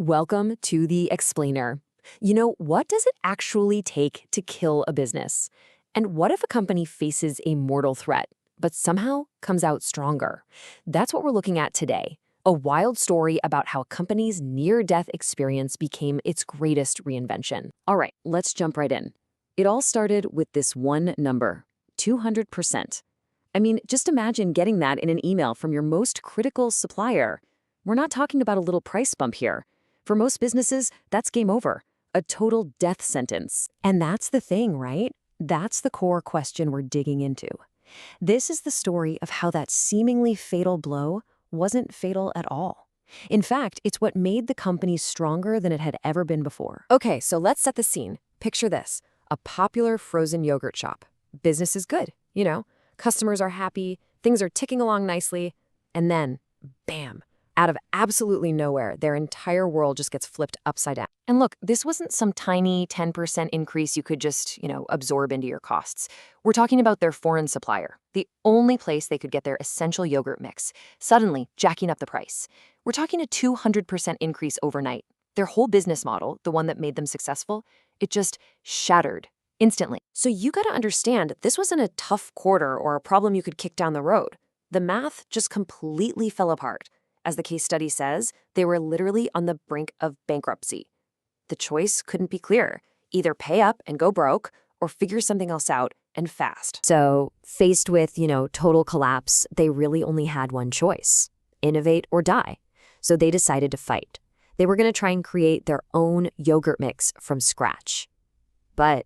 Welcome to the Explainer. What does it actually take to kill a business? And what if a company faces a mortal threat, but somehow comes out stronger? That's what we're looking at today. A wild story about how a company's near-death experience became its greatest reinvention. All right, let's jump right in. It all started with this one number, 200%. I mean, just imagine getting that in an email from your most critical supplier. We're not talking about a little price bump here. For most businesses, that's game over, a total death sentence. And that's the thing, right? That's the core question we're digging into. This is the story of how that seemingly fatal blow wasn't fatal at all. In fact, it's what made the company stronger than it had ever been before. Okay, so let's set the scene. Picture this, a popular frozen yogurt shop. Business is good, customers are happy, things are ticking along nicely, and then, bam. Out of absolutely nowhere, their entire world just gets flipped upside down. And look, this wasn't some tiny 10% increase you could just, absorb into your costs. We're talking about their foreign supplier, the only place they could get their essential yogurt mix, suddenly jacking up the price. We're talking a 200% increase overnight. Their whole business model, the one that made them successful, it just shattered instantly. So you gotta understand, this wasn't a tough quarter or a problem you could kick down the road. The math just completely fell apart. As the case study says, they were literally on the brink of bankruptcy. The choice couldn't be clearer. Either pay up and go broke or figure something else out and fast. So faced with, total collapse, they really only had one choice, innovate or die. So they decided to fight. They were going to try and create their own yogurt mix from scratch. But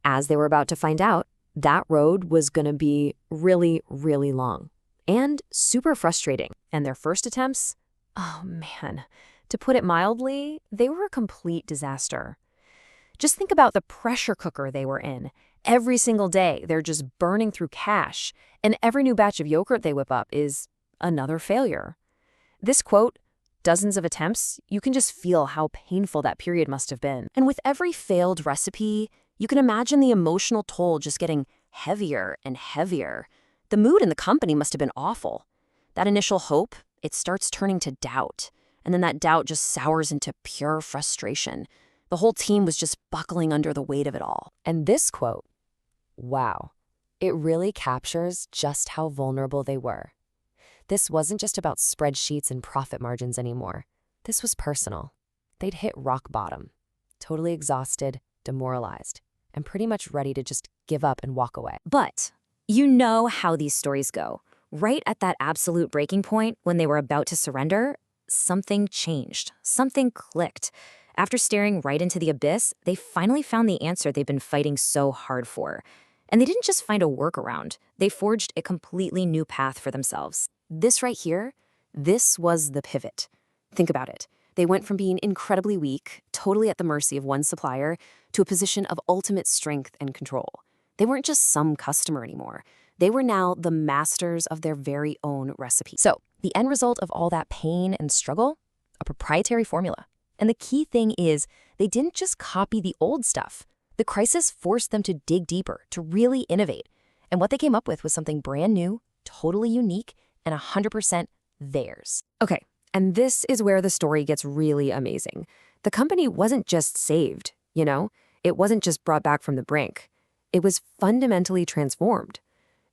as they were about to find out, that road was going to be really, really long. And super frustrating. And their first attempts? Oh man, to put it mildly, they were a complete disaster. Just think about the pressure cooker they were in. Every single day, they're just burning through cash, and every new batch of yogurt they whip up is another failure. This quote, dozens of attempts, you can just feel how painful that period must have been. And with every failed recipe, you can imagine the emotional toll just getting heavier and heavier. The mood in the company must have been awful. That initial hope, it starts turning to doubt. And then that doubt just sours into pure frustration. The whole team was just buckling under the weight of it all. And this quote, wow, it really captures just how vulnerable they were. This wasn't just about spreadsheets and profit margins anymore. This was personal. They'd hit rock bottom, totally exhausted, demoralized, and pretty much ready to just give up and walk away. But you know how these stories go. Right at that absolute breaking point, when they were about to surrender, something changed. Something clicked. After staring right into the abyss, they finally found the answer they've been fighting so hard for. And they didn't just find a workaround. They forged a completely new path for themselves. This right here, this was the pivot. Think about it. They went from being incredibly weak, totally at the mercy of one supplier, to a position of ultimate strength and control. They weren't just some customer anymore. They were now the masters of their very own recipe. So the end result of all that pain and struggle? A proprietary formula. And the key thing is, they didn't just copy the old stuff. The crisis forced them to dig deeper, to really innovate. And what they came up with was something brand new, totally unique, and 100% theirs. Okay, and this is where the story gets really amazing. The company wasn't just saved, It wasn't just brought back from the brink. It was fundamentally transformed.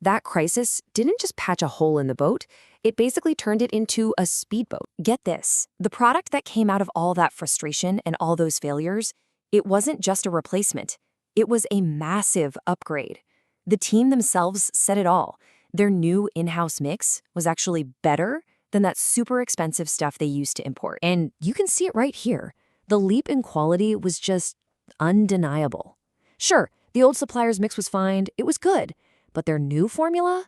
That crisis didn't just patch a hole in the boat, it basically turned it into a speedboat. Get this, the product that came out of all that frustration and all those failures, it wasn't just a replacement. It was a massive upgrade. The team themselves said it all. Their new in-house mix was actually better than that super expensive stuff they used to import. And you can see it right here. The leap in quality was just undeniable. Sure, the old supplier's mix was fine, it was good. But their new formula?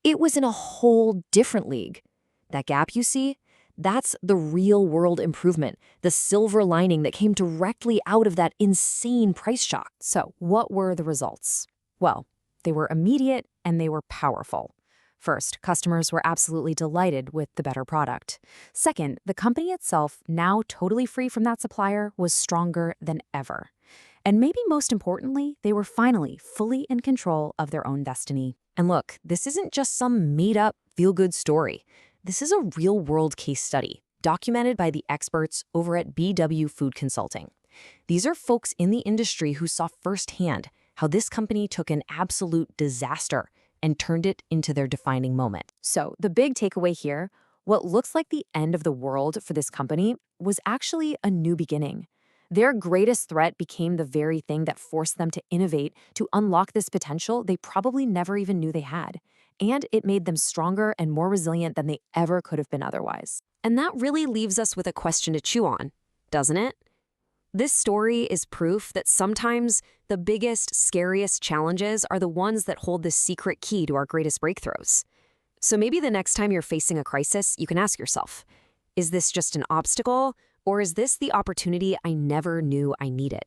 It was in a whole different league. That gap you see? That's the real-world improvement, the silver lining that came directly out of that insane price shock. So, what were the results? Well, they were immediate and they were powerful. First, customers were absolutely delighted with the better product. Second, the company itself, now totally free from that supplier, was stronger than ever. And maybe most importantly, they were finally fully in control of their own destiny. And look, this isn't just some made-up, feel-good story. This is a real-world case study. documented by the experts over at BW Food Consulting. These are folks in the industry who saw firsthand how this company took an absolute disaster and turned it into their defining moment. So the big takeaway here, what looks like the end of the world for this company was actually a new beginning. Their greatest threat became the very thing that forced them to innovate to unlock this potential they probably never even knew they had. And it made them stronger and more resilient than they ever could have been otherwise. And that really leaves us with a question to chew on, doesn't it? This story is proof that sometimes the biggest, scariest challenges are the ones that hold the secret key to our greatest breakthroughs. So maybe the next time you're facing a crisis, you can ask yourself, is this just an obstacle, or is this the opportunity I never knew I needed?